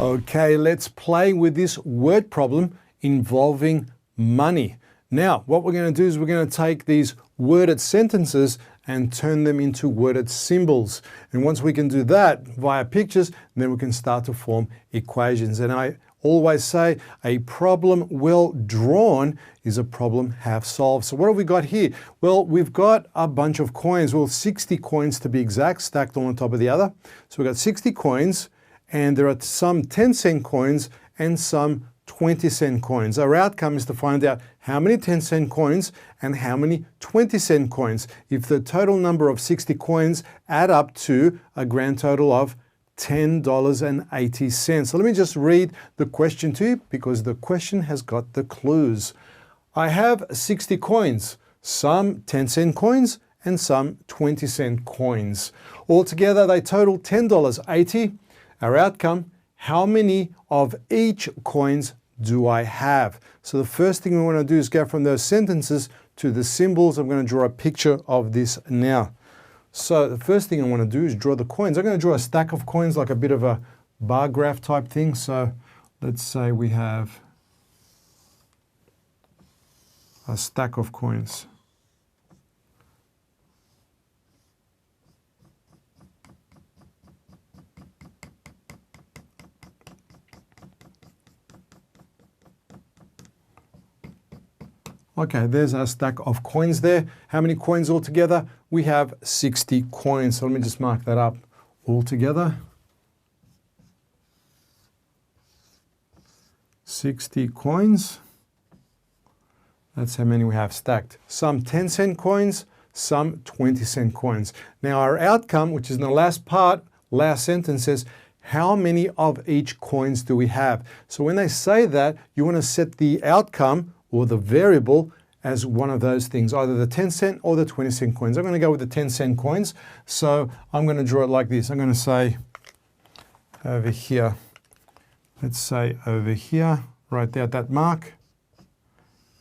Okay, let's play with this word problem involving money. Now, what we're going to do is we're going to take these worded sentences and turn them into worded symbols. And once we can do that via pictures, then we can start to form equations. And I always say a problem well drawn is a problem half solved. So what have we got here? Well, we've got a bunch of coins. Well, 60 coins to be exact, stacked one on top of the other. So we've got 60 coins, and there are some 10-cent coins and some 20-cent coins. Our outcome is to find out how many 10-cent coins and how many 20-cent coins if the total number of 60 coins add up to a grand total of $10.80. So let me just read the question to you because the question has got the clues. I have 60 coins, some 10-cent coins and some 20-cent coins. Altogether, they total $10.80. Our outcome, how many of each coins do I have? So the first thing we want to do is go from those sentences to the symbols. I'm going to draw a picture of this now. So the first thing I want to do is draw the coins. I'm going to draw a stack of coins like a bit of a bar graph type thing. So let's say we have a stack of coins. Okay, there's our stack of coins there. How many coins altogether? We have 60 coins. So let me just mark that up altogether. 60 coins. That's how many we have stacked. Some 10-cent coins, some 20-cent coins. Now our outcome, which is in the last part, last sentence says, how many of each coins do we have? So when they say that, you want to set the outcome or the variable as one of those things, either the 10-cent or the 20-cent coins. I'm going to go with the 10-cent coins. So I'm going to draw it like this. I'm going to say over here, let's say over here, right there at that mark,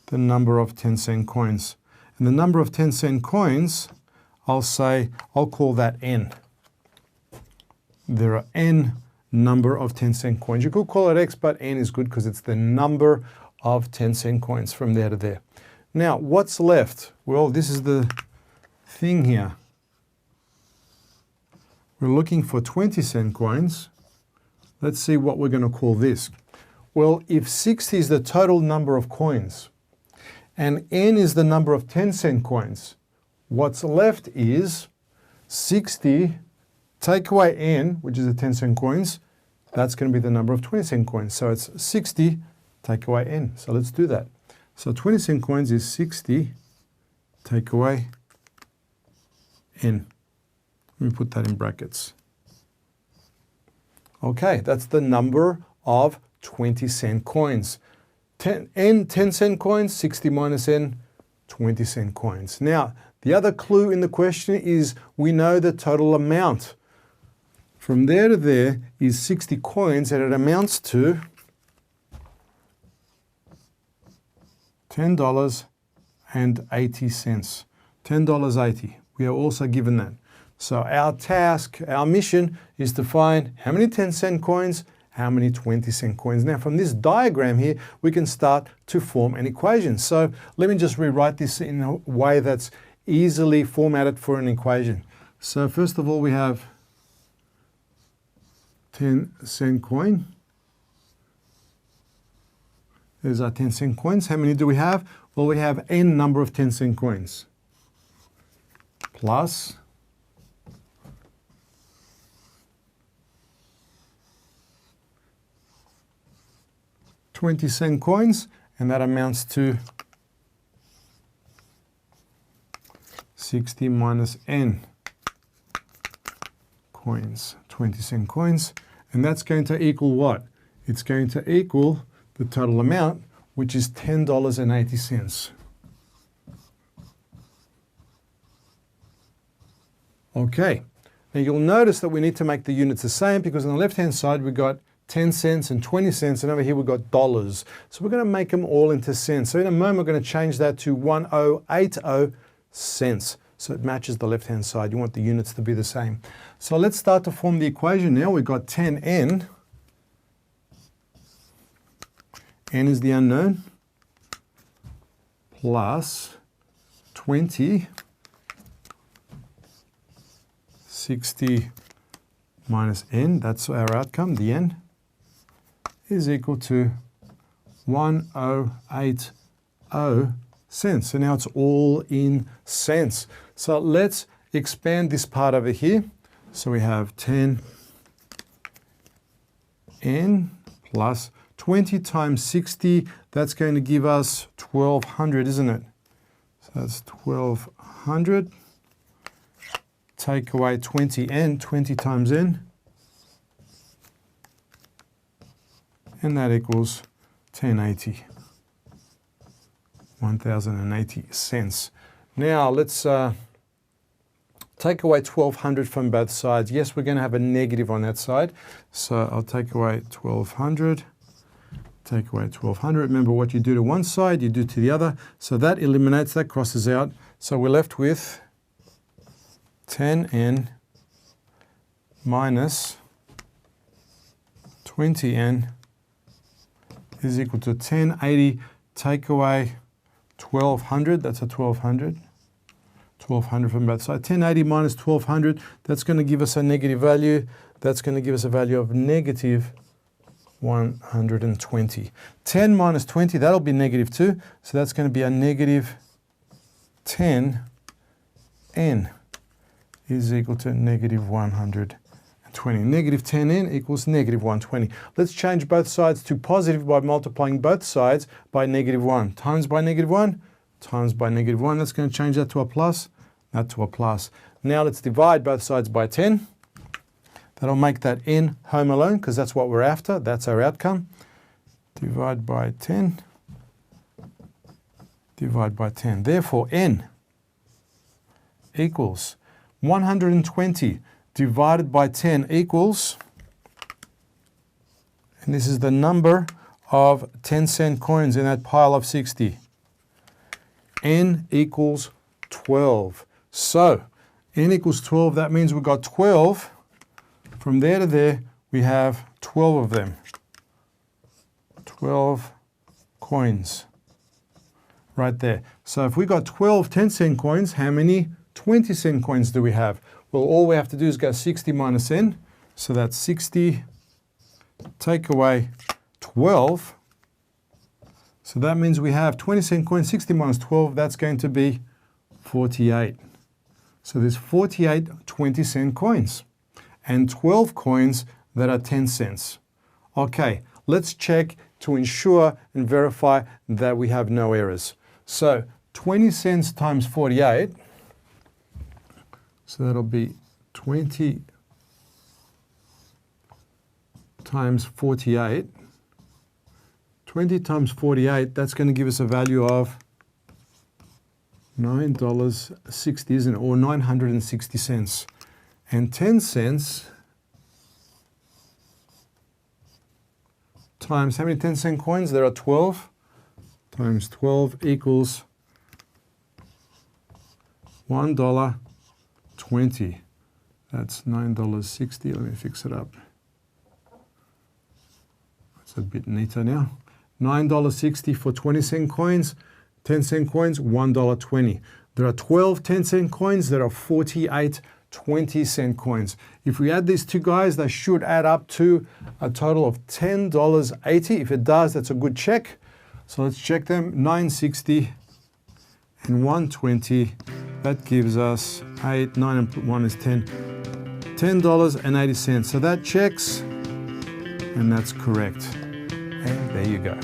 the number of 10-cent coins. And the number of 10-cent coins, I'll call that N. There are N number of 10-cent coins. You could call it X, but N is good because it's the number of 10-cent coins from there to there. Now, what's left? Well, this is the thing here. We're looking for 20-cent coins. Let's see what we're going to call this. Well, if 60 is the total number of coins and N is the number of 10-cent coins, what's left is 60, take away N, which is the 10-cent coins, that's going to be the number of 20-cent coins. So it's 60, take away N. So let's do that. So 20-cent coins is 60, take away N. Let me put that in brackets. Okay, that's the number of 20-cent coins. N, 10-cent coins, 60 minus N, 20-cent coins. Now, the other clue in the question is we know the total amount. From there to there is 60 coins, and it amounts to $10.80. $10.80. We are also given that. So our task, our mission is to find how many 10-cent coins, how many 20-cent coins. Now from this diagram here, we can start to form an equation. So let me just rewrite this in a way that's easily formatted for an equation. So first of all, we have 10-cent coin. There's our 10-cent coins. How many do we have? Well, we have N number of 10-cent coins plus 20-cent coins, and that amounts to 60 minus N coins, 20-cent coins, and that's going to equal what? It's going to equal the total amount, which is $10.80. Okay, now you'll notice that we need to make the units the same because on the left-hand side we've got 10 cents and 20 cents, and over here we've got dollars. So we're going to make them all into cents. So in a moment we're going to change that to 1080 cents. So it matches the left-hand side. You want the units to be the same. So let's start to form the equation now. We've got 10n n is the unknown, plus 20, 60 minus n, that's our outcome, the n, is equal to 1080 cents. So now it's all in cents. So let's expand this part over here. So we have 10n plus 20 times 60, that's going to give us 1200, isn't it? So that's 1200. Take away 20n, 20 times n, and that equals 1080. 1080 cents. Now let's take away 1200 from both sides. Yes, we're going to have a negative on that side. So I'll take away 1200. Take away 1200. Remember, what you do to one side, you do to the other. So that eliminates, that crosses out. So we're left with 10n minus 20n is equal to 1080. Take away 1200, that's a 1200. 1200 from both sides. 1080 minus 1200, that's going to give us a negative value. That's going to give us a value of negative 120. 10 minus 20, that'll be negative 2. So that's going to be a negative 10n is equal to negative 120. Negative 10n equals negative 120. Let's change both sides to positive by multiplying both sides by negative 1. Times by negative 1, times by negative 1. That's going to change that to a plus, that to a plus. Now let's divide both sides by 10. That'll make that n home alone, because that's what we're after. That's our outcome. Divide by 10. Divide by 10. Therefore, n equals 120 divided by 10 equals, and this is the number of 10-cent coins in that pile of 60. N equals 12. So, n equals 12, that means we've got 12. From there to there, we have 12 of them. 12 coins right there. So if we got 12 10-cent coins, how many 20-cent coins do we have? Well, all we have to do is go 60 minus n. So that's 60, take away 12. So that means we have 20-cent coins, 60 minus 12, that's going to be 48. So there's 48 20-cent coins and 12 coins that are 10 cents. Okay, let's check to ensure and verify that we have no errors. So 20 cents times 48, so that'll be 20 times 48. 20 times 48, that's going to give us a value of $9.60, isn't it? Or 960 cents. And 10 cents times how many 10-cent coins? There are 12. Times 12 equals $1.20. That's $9.60. Let me fix it up. It's a bit neater now. $9.60 for 20-cent coins. 10-cent coins, $1.20. There are 12 10-cent coins. There are 48 20-cent coins. If we add these two guys, they should add up to a total of $10.80. If it does, that's a good check. So let's check them. $9.60 and $1.20. That gives us 8, 9 and 1 is 10. $10.80. So that checks, and that's correct. And there you go.